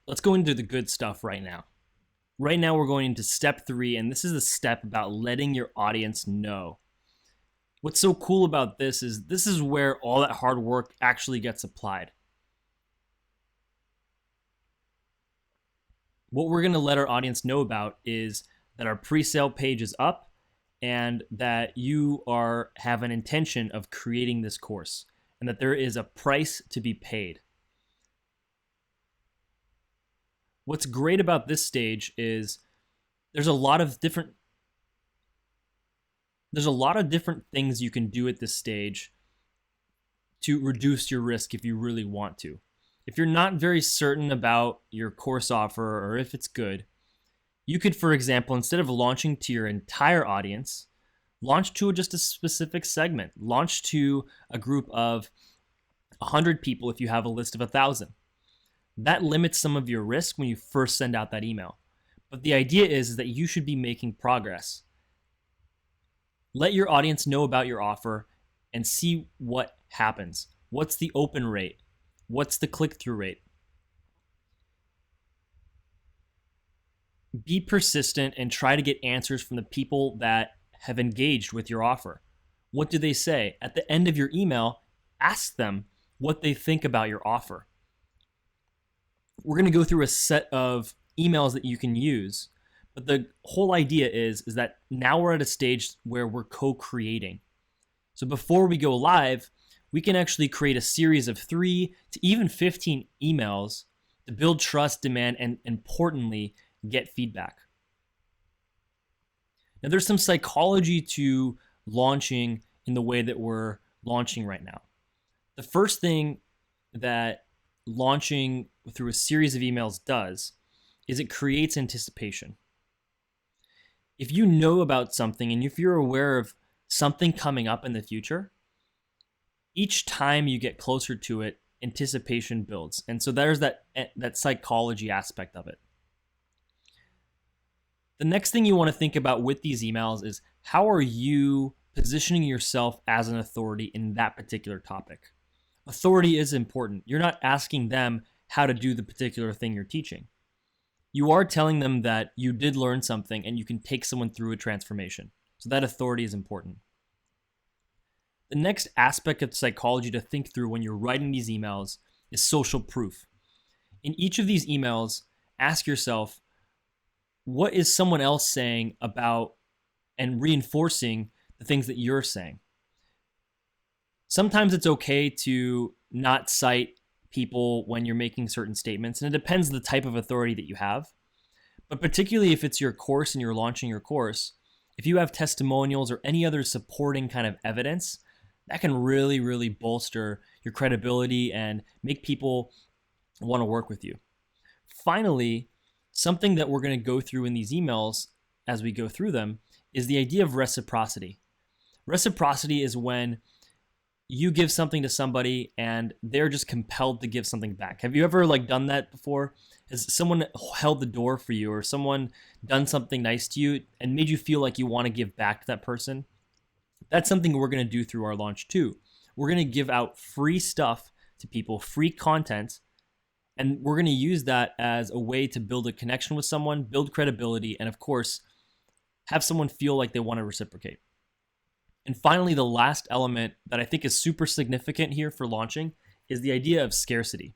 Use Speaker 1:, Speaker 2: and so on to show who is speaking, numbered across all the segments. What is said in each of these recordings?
Speaker 1: let's go into the good stuff right now. Right now, we're going into step 3, and this is the step about letting your audience know. What's so cool about this is where all that hard work actually gets applied. What we're going to let our audience know about is that our pre-sale page is up and that you have an intention of creating this course and that there is a price to be paid. What's great about this stage is there's a lot of different things you can do at this stage to reduce your risk if you really want to. If you're not very certain about your course offer or if it's good, you could, for example, instead of launching to your entire audience, launch to just a specific segment. Launch to a group of 100 people if you have a list of 1,000. That limits some of your risk when you first send out that email. But the idea is that you should be making progress. Let your audience know about your offer and see what happens. What's the open rate? What's the click-through rate? Be persistent and try to get answers from the people that have engaged with your offer. What do they say? At the end of your email, ask them what they think about your offer. We're going to go through a set of emails that you can use, but the whole idea is that now we're at a stage where we're co-creating. So before we go live, we can actually create a series of 3 to even 15 emails to build trust, demand, and importantly, get feedback. Now, there's some psychology to launching in the way that we're launching right now. The first thing that launching through a series of emails does is it creates anticipation. If you know about something and if you're aware of something coming up in the future, each time you get closer to it, anticipation builds. And so there's that psychology aspect of it. The next thing you want to think about with these emails is how are you positioning yourself as an authority in that particular topic? Authority is important. You're not asking them how to do the particular thing you're teaching. You are telling them that you did learn something and you can take someone through a transformation. So that authority is important. The next aspect of psychology to think through when you're writing these emails is social proof. In each of these emails, ask yourself, what is someone else saying about and reinforcing the things that you're saying? Sometimes it's okay to not cite people when you're making certain statements, and it depends on the type of authority that you have. But particularly if it's your course and you're launching your course, if you have testimonials or any other supporting kind of evidence, that can really, really bolster your credibility and make people want to work with you. Finally, something that we're going to go through in these emails as we go through them is the idea of reciprocity. Reciprocity is when you give something to somebody and they're just compelled to give something back. Have you ever done that before? Has someone held the door for you or someone done something nice to you and made you feel like you want to give back to that person? That's something we're going to do through our launch too. We're going to give out free stuff to people, free content, and we're going to use that as a way to build a connection with someone, build credibility, and of course, have someone feel like they want to reciprocate. And finally, the last element that I think is super significant here for launching is the idea of scarcity.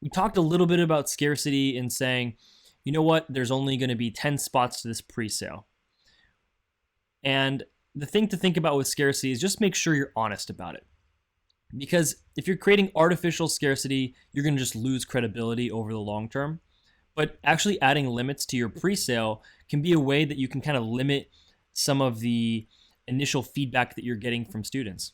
Speaker 1: We talked a little bit about scarcity in saying, you know what, there's only going to be 10 spots to this pre-sale. And the thing to think about with scarcity is just make sure you're honest about it. Because if you're creating artificial scarcity, you're going to just lose credibility over the long term. But actually adding limits to your pre-sale can be a way that you can kind of limit some of the initial feedback that you're getting from students.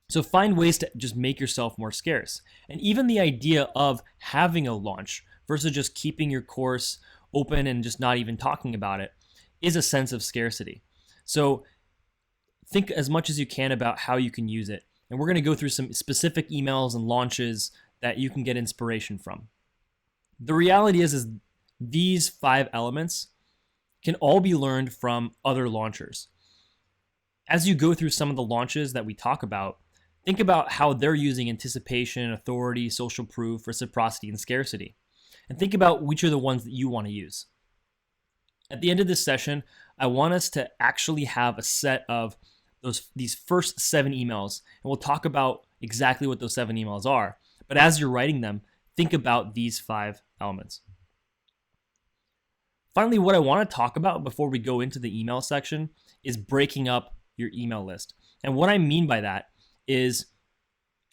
Speaker 1: So find ways to just make yourself more scarce. And even the idea of having a launch versus just keeping your course open and just not even talking about it is a sense of scarcity. So think as much as you can about how you can use it. And we're going to go through some specific emails and launches that you can get inspiration from. The reality is these 5 elements can all be learned from other launchers. As you go through some of the launches that we talk about, think about how they're using anticipation, authority, social proof, reciprocity, and scarcity. and think about which are the ones that you want to use. At the end of this session, I want us to actually have a set of these first 7 emails, and we'll talk about exactly what those 7 emails are. But as you're writing them, think about these 5 elements. Finally, what I want to talk about before we go into the email section is breaking up your email list. And what I mean by that is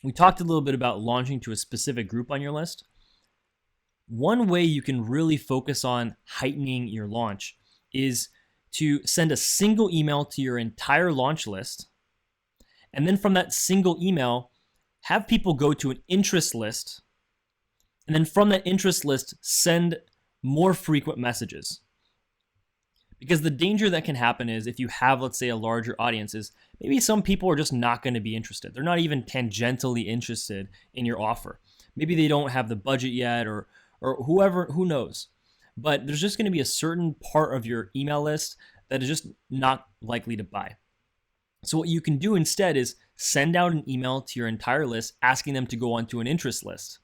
Speaker 1: we talked a little bit about launching to a specific group on your list. One way you can really focus on heightening your launch is to send a single email to your entire launch list. And then from that single email, have people go to an interest list. And then from that interest list, send more frequent messages. Because the danger that can happen is if you have, let's say, a larger audience, is maybe some people are just not going to be interested. They're not even tangentially interested in your offer. Maybe they don't have the budget yet, or whoever, who knows. But there's just going to be a certain part of your email list that is just not likely to buy. So what you can do instead is send out an email to your entire list asking them to go onto an interest list.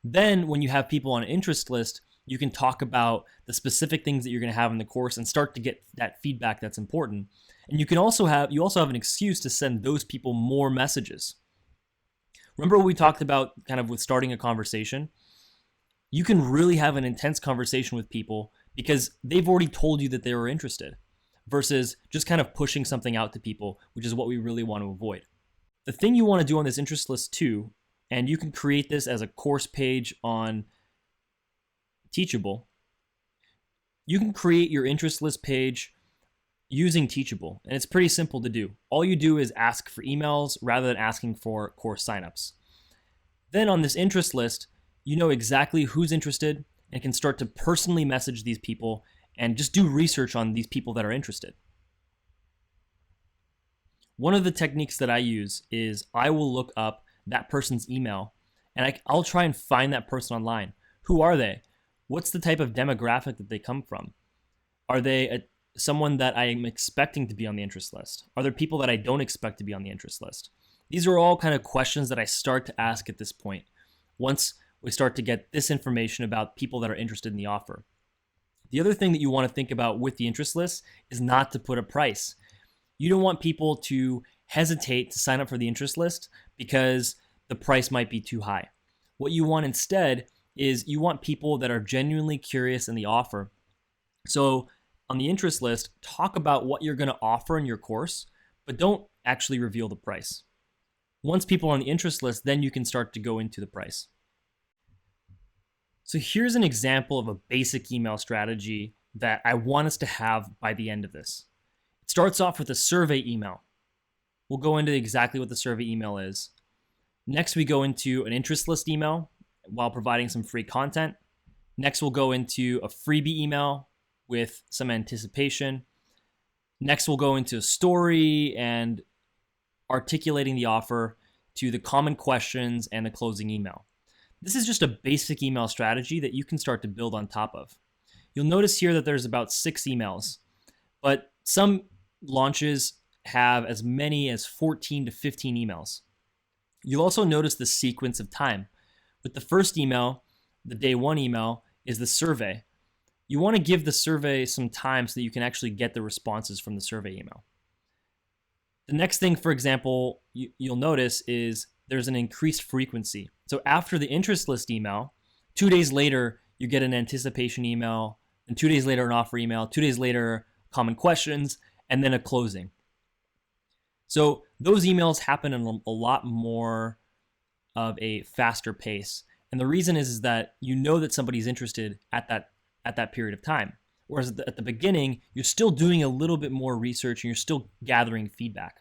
Speaker 1: Then when you have people on an interest list, you can talk about the specific things that you're going to have in the course and start to get that feedback that's important. And you also have an excuse to send those people more messages. Remember what we talked about kind of with starting a conversation? You can really have an intense conversation with people because they've already told you that they were interested, versus just kind of pushing something out to people, which is what we really want to avoid. The thing you want to do on this interest list too, and you can create this as a course page on Teachable, you can create your interest list page using Teachable, and it's pretty simple to do. All you do is ask for emails rather than asking for course signups. Then on this interest list, you know exactly who's interested and can start to personally message these people and just do research on these people that are interested. One of the techniques that I use is I will look up that person's email and I'll try and find that person online. Who are they? What's the type of demographic that they come from? Are they someone that I am expecting to be on the interest list? Are there people that I don't expect to be on the interest list? These are all kind of questions that I start to ask at this point, once we start to get this information about people that are interested in the offer. The other thing that you want to think about with the interest list is not to put a price. You don't want people to hesitate to sign up for the interest list because the price might be too high. What you want instead is you want people that are genuinely curious in the offer. So on the interest list, talk about what you're going to offer in your course, but don't actually reveal the price. Once people are on the interest list, then you can start to go into the price. So here's an example of a basic email strategy that I want us to have by the end of this. It starts off with a survey email. We'll go into exactly what the survey email is. Next, we go into an interest list email while providing some free content. Next, we'll go into a freebie email with some anticipation. Next, we'll go into a story and articulating the offer to the common questions and the closing email. This is just a basic email strategy that you can start to build on top of. You'll notice here that there's about 6 emails, but some launches have as many as 14 to 15 emails. You'll also notice the sequence of time. With the first email, the day 1 email, is the survey. You want to give the survey some time so that you can actually get the responses from the survey email. The next thing, for example, you'll notice is there's an increased frequency. So after the interest list email, 2 days later, you get an anticipation email, and 2 days later, an offer email, 2 days later, common questions, and then a closing. So those emails happen in a lot more of a faster pace. And the reason is that you know that somebody's interested at that period of time. Whereas at the beginning, you're still doing a little bit more research and you're still gathering feedback.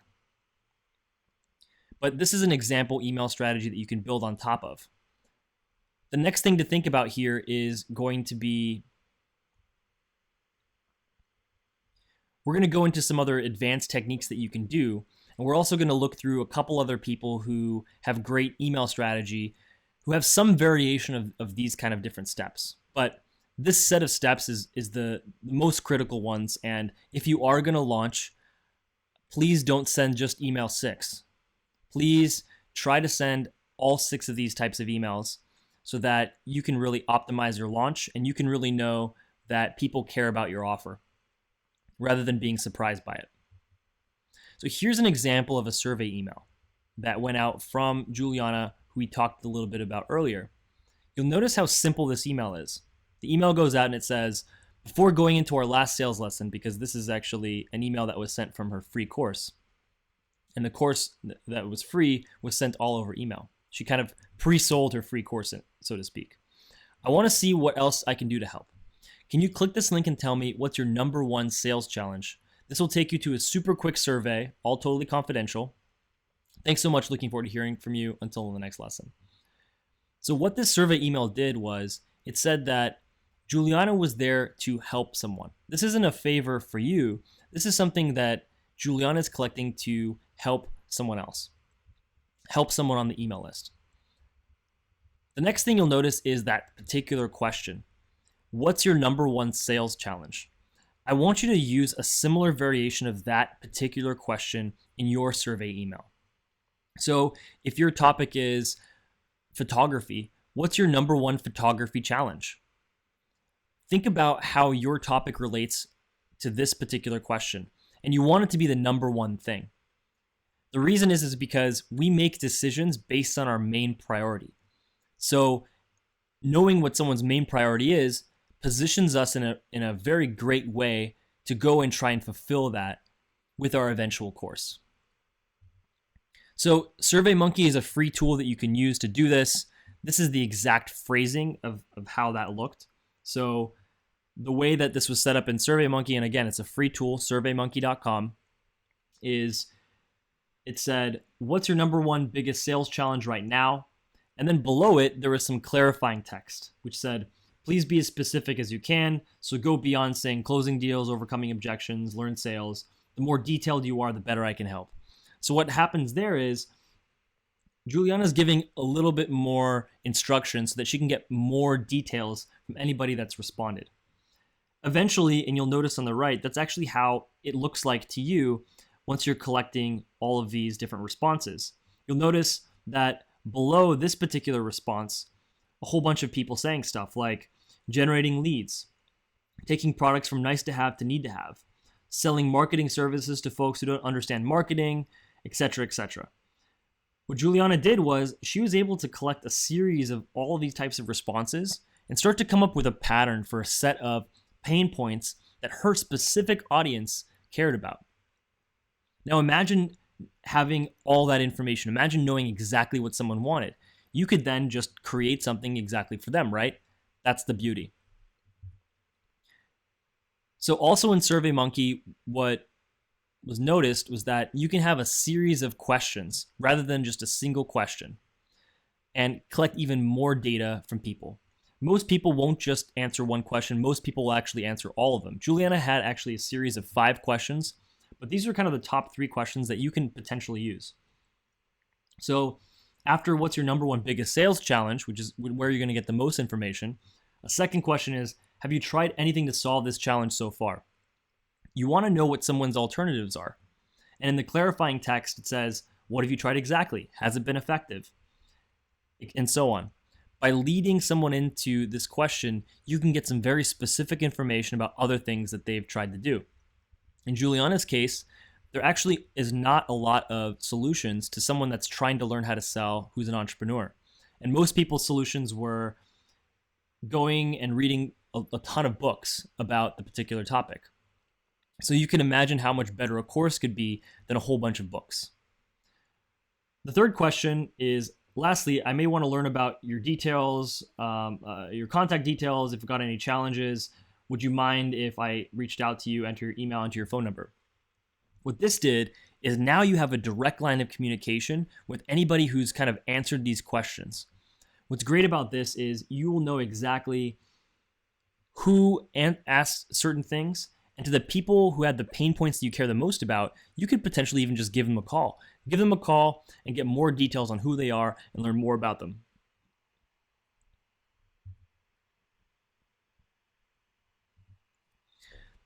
Speaker 1: But this is an example email strategy that you can build on top of. The next thing to think about here is going to be, we're going to go into some other advanced techniques that you can do. And we're also going to look through a couple other people who have great email strategy, who have some variation of these kind of different steps. But this set of steps is the most critical ones. And if you are going to launch, please don't send just email 6. Please try to send all 6 of these types of emails so that you can really optimize your launch and you can really know that people care about your offer rather than being surprised by it. So here's an example of a survey email that went out from Juliana, who we talked a little bit about earlier. You'll notice how simple this email is. The email goes out and it says, before going into our last sales lesson, because this is actually an email that was sent from her free course, and the course that was free was sent all over email. She kind of pre-sold her free course, so to speak. I want to see what else I can do to help. Can you click this link and tell me what's your number one sales challenge? This will take you to a super quick survey, all totally confidential. Thanks so much. Looking forward to hearing from you until the next lesson. So what this survey email did was it said that Juliana was there to help someone. This isn't a favor for you. This is something that Juliana is collecting to help someone else, help someone on the email list. The next thing you'll notice is that particular question. What's your number one sales challenge? I want you to use a similar variation of that particular question in your survey email. So if your topic is photography, what's your number one photography challenge? Think about how your topic relates to this particular question, and you want it to be the number one thing. The reason is because we make decisions based on our main priority. So knowing what someone's main priority is positions us in a very great way to go and try and fulfill that with our eventual course. So SurveyMonkey is a free tool that you can use to do this. This is the exact phrasing of how that looked. So the way that this was set up in SurveyMonkey, and again, it's a free tool, surveymonkey.com, is it said, what's your number one biggest sales challenge right now? And then below it, there was some clarifying text, which said, please be as specific as you can. So go beyond saying closing deals, overcoming objections, learn sales. The more detailed you are, the better I can help. So what happens there is Juliana's giving a little bit more instruction so that she can get more details from anybody that's responded. Eventually, and you'll notice on the right, that's actually how it looks like to you once you're collecting all of these different responses. You'll notice that below this particular response, a whole bunch of people saying stuff like generating leads, taking products from nice to have to need to have, selling marketing services to folks who don't understand marketing, etc., etc. What Juliana did was she was able to collect a series of all of these types of responses and start to come up with a pattern for a set of pain points that her specific audience cared about. Now imagine having all that information. Imagine knowing exactly what someone wanted. You could then just create something exactly for them, right? That's the beauty. So also in SurveyMonkey, what was noticed was that you can have a series of questions rather than just a single question and collect even more data from people. Most people won't just answer one question. Most people will actually answer all of them. Juliana had actually a series of 5 questions, but these are kind of the top 3 questions that you can potentially use. So after what's your number one biggest sales challenge, which is where you're going to get the most information, a second question is, have you tried anything to solve this challenge so far? You want to know what someone's alternatives are. And in the clarifying text, it says, what have you tried exactly? Has it been effective? And so on. By leading someone into this question, you can get some very specific information about other things that they've tried to do. In Juliana's case, there actually is not a lot of solutions to someone that's trying to learn how to sell who's an entrepreneur. And most people's solutions were going and reading a ton of books about the particular topic. So you can imagine how much better a course could be than a whole bunch of books. The third question is, lastly, I may want to learn about your details, your contact details, if you've got any challenges. Would you mind if I reached out to you, enter your email, enter your phone number? What this did is now you have a direct line of communication with anybody who's kind of answered these questions. What's great about this is you will know exactly who asked certain things, and to the people who had the pain points that you care the most about, you could potentially even just give them a call. Give them a call and get more details on who they are and learn more about them.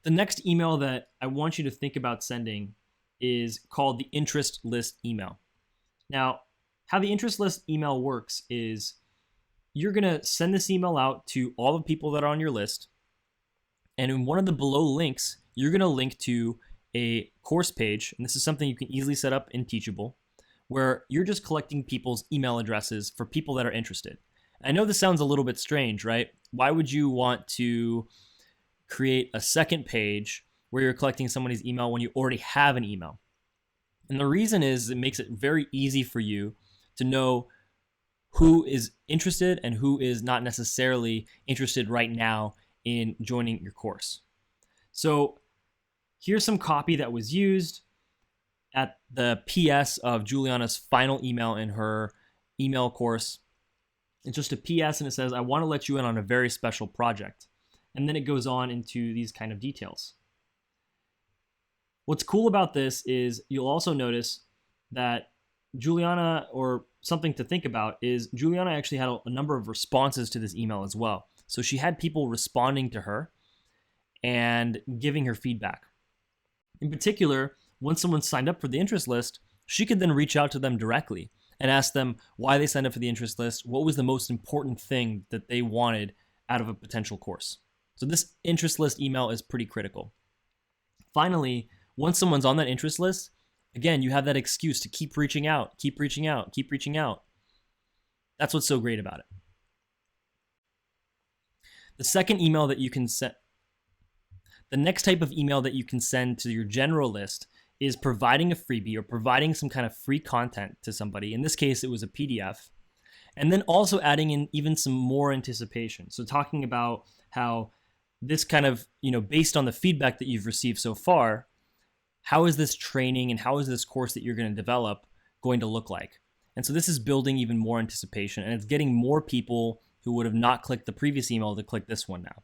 Speaker 1: The next email that I want you to think about sending is called the interest list email. Now, how the interest list email works is you're going to send this email out to all the people that are on your list. And in one of the below links, you're going to link to a course page. And this is something you can easily set up in Teachable, where you're just collecting people's email addresses for people that are interested. I know this sounds a little bit strange, right? Why would you want to create a second page where you're collecting somebody's email when you already have an email? And the reason is it makes it very easy for you to know who is interested and who is not necessarily interested right now in joining your course. So here's some copy that was used at the PS of Juliana's final email in her email course. It's just a PS, and it says, "I want to let you in on a very special project." And then it goes on into these kind of details. What's cool about this is you'll also notice that Juliana, or something to think about, is Juliana actually had a number of responses to this email as well. So she had people responding to her and giving her feedback. In particular, once someone signed up for the interest list, she could then reach out to them directly and ask them why they signed up for the interest list, what was the most important thing that they wanted out of a potential course. So this interest list email is pretty critical. Finally, once someone's on that interest list, again, you have that excuse to keep reaching out, keep reaching out, keep reaching out. That's what's so great about it. The second email that you can send, the next type of email that you can send to your general list is providing a freebie or providing some kind of free content to somebody. In this case, it was a PDF. And then also adding in even some more anticipation. So talking about how this kind of, based on the feedback that you've received so far, how is this training and how is this course that you're going to develop going to look like? And so this is building even more anticipation, and it's getting more people who would have not clicked the previous email to click this one now.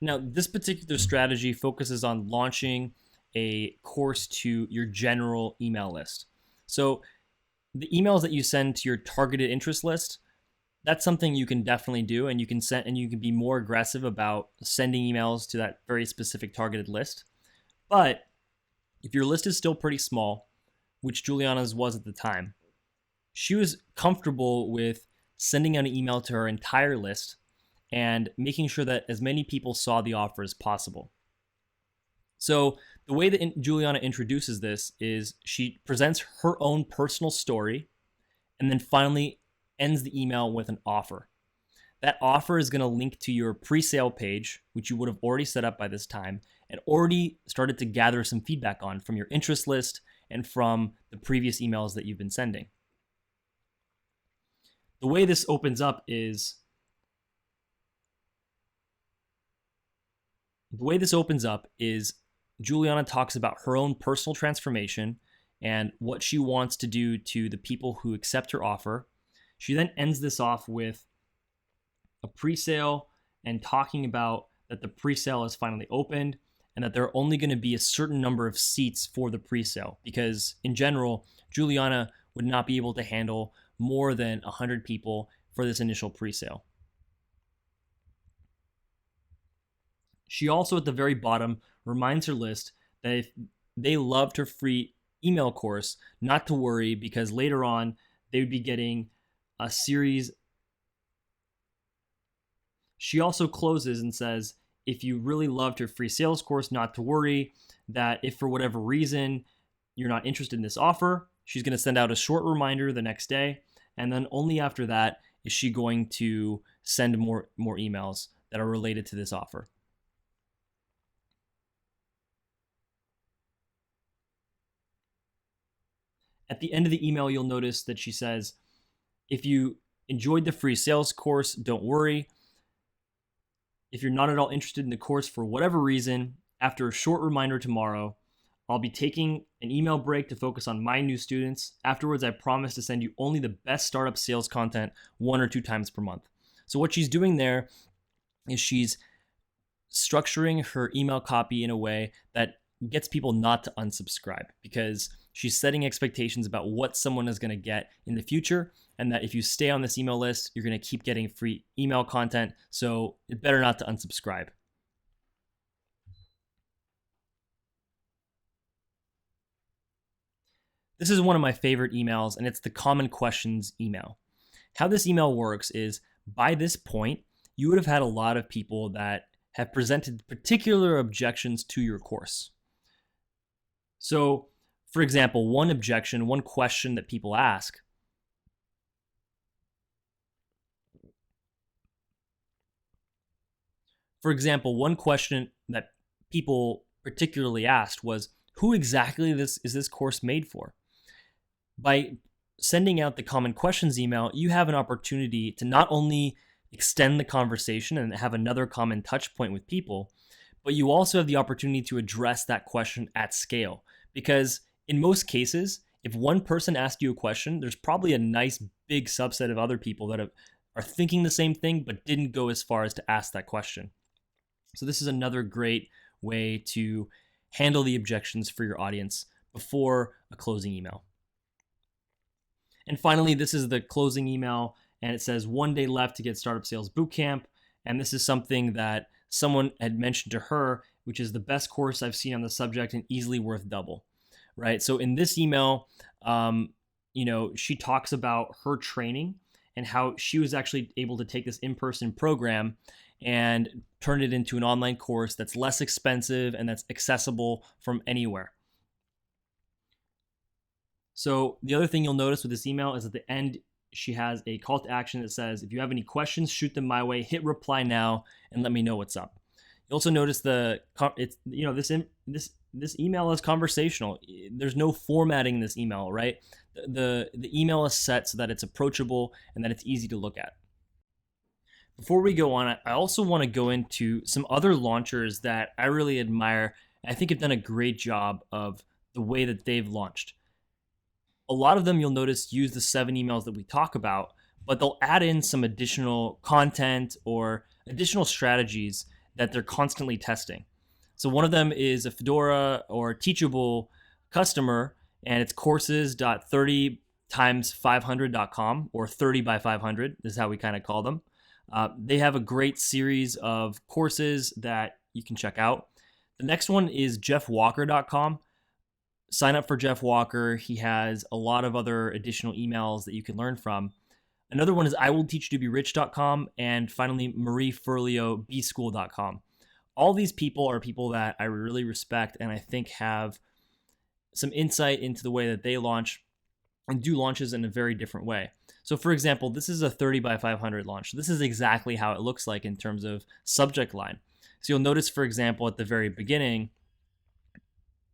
Speaker 1: Now, this particular strategy focuses on launching a course to your general email list. So the emails that you send to your targeted interest list, that's something you can definitely do, and you can be more aggressive about sending emails to that very specific targeted list. But if your list is still pretty small, which Juliana's was at the time, she was comfortable with sending out an email to her entire list and making sure that as many people saw the offer as possible. So the way that Juliana introduces this is she presents her own personal story and then finally ends the email with an offer. That offer is going to link to your pre-sale page, which you would have already set up by this time and already started to gather some feedback on from your interest list and from the previous emails that you've been sending. The way this opens up is Juliana talks about her own personal transformation and what she wants to do to the people who accept her offer. She then ends this off with a pre-sale and talking about that the pre-sale is finally opened and that there are only going to be a certain number of seats for the pre-sale, because in general, Juliana would not be able to handle more than 100 people for this initial pre-sale. She also, at the very bottom, reminds her list that if they loved her free email course, not to worry, because later on they would be getting a series. She also closes and says, if you really loved her free sales course, not to worry, that if for whatever reason you're not interested in this offer, she's going to send out a short reminder the next day. And then only after that is she going to send more emails that are related to this offer. At the end of the email, you'll notice that she says, if you enjoyed the free sales course, don't worry. If you're not at all interested in the course for whatever reason, after a short reminder tomorrow, I'll be taking an email break to focus on my new students. Afterwards, I promise to send you only the best startup sales content 1 or 2 times per month. So what she's doing there is she's structuring her email copy in a way that gets people not to unsubscribe, because she's setting expectations about what someone is going to get in the future, and that if you stay on this email list, you're going to keep getting free email content, so it better not to unsubscribe. This is one of my favorite emails, and it's the common questions email. How this email works is, by this point, you would have had a lot of people that have presented particular objections to your course. So, for example, one objection, one question that people ask one question that people particularly asked was, who exactly is this course made for? By sending out the common questions email, you have an opportunity to not only extend the conversation and have another common touch point with people, but you also have the opportunity to address that question at scale. Because in most cases, if one person asked you a question, there's probably a nice big subset of other people that are thinking the same thing but didn't go as far as to ask that question. So this is another great way to handle the objections for your audience before a closing email. And finally, this is the closing email, and it says 1 day left to get Startup Sales Bootcamp. And this is something that someone had mentioned to her, which is the best course I've seen on the subject and easily worth double, right? So in this email, she talks about her training and how she was actually able to take this in-person program and turn it into an online course that's less expensive and that's accessible from anywhere. So the other thing you'll notice with this email is at the end, she has a call to action that says, if you have any questions, shoot them my way, hit reply now, and let me know what's up. You also notice this email is conversational. There's no formatting in this email, right? The email is set so that it's approachable and that it's easy to look at. Before we go on, I also want to go into some other launchers that I really admire. I think have done a great job of the way that they've launched. A lot of them, you'll notice, use the 7 emails that we talk about, but they'll add in some additional content or additional strategies that they're constantly testing. So one of them is a Fedora or Teachable customer, and it's courses.30x500.com, or 30 by 500 is how we kind of call them. They have a great series of courses that you can check out. The next one is jeffwalker.com. Sign up for Jeff Walker. He has a lot of other additional emails that you can learn from. Another one is iwillteachyoutoberich.com. And finally, Marie Furlio, bschool.com. All these people are people that I really respect and I think have some insight into the way that they launch and do launches in a very different way. So for example, this is a 30 by 500 launch. This is exactly how it looks like in terms of subject line. So you'll notice, for example, at the very beginning,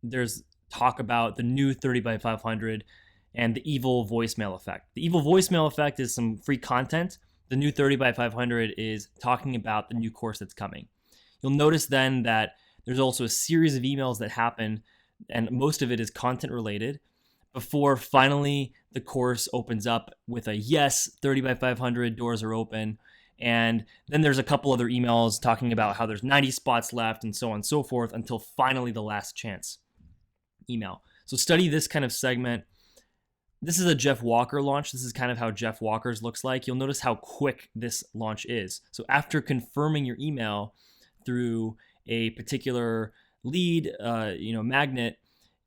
Speaker 1: there's talk about the new 30 by 500 and the evil voicemail effect. The evil voicemail effect is some free content. The new 30 by 500 is talking about the new course that's coming. You'll notice then that there's also a series of emails that happen, and most of it is content related, before finally the course opens up with a yes, 30 by 500 doors are open. And then there's a couple other emails talking about how there's 90 spots left and so on and so forth until finally the last chance email. So study this kind of segment. This is a Jeff Walker launch. This is kind of how Jeff Walker's looks like. You'll notice how quick this launch is. So after confirming your email through a particular lead, magnet,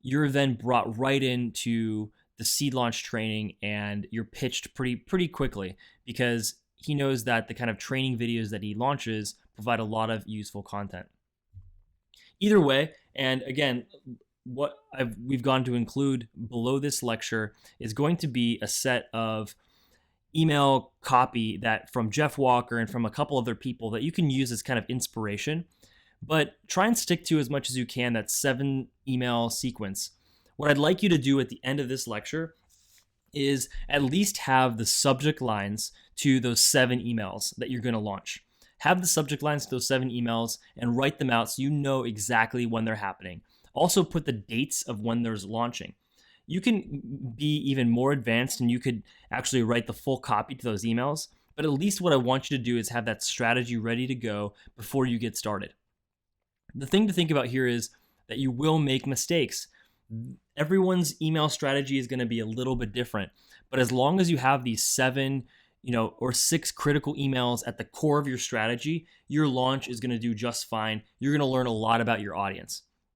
Speaker 1: you're then brought right into the seed launch training and you're pitched pretty quickly, because he knows that the kind of training videos that he launches provide a lot of useful content. Either way, and again, what we've gone to include below this lecture is going to be a set of email copy that from Jeff Walker and from a couple other people that you can use as kind of inspiration, but try and stick to as much as you can that 7 email sequence. What I'd like you to do at the end of this lecture is at least have the subject lines to those 7 emails that you're going to launch. Have the subject lines to those 7 emails and write them out so you know exactly when they're happening. Also put the dates of when there's launching. You can be even more advanced and you could actually write the full copy to those emails, but at least what I want you to do is have that strategy ready to go before you get started. The thing to think about here is that you will make mistakes. Everyone's email strategy is going to be a little bit different, but as long as you have these 7 or 6 critical emails at the core of your strategy, your launch is going to do just fine. You're going to learn a lot about your audience.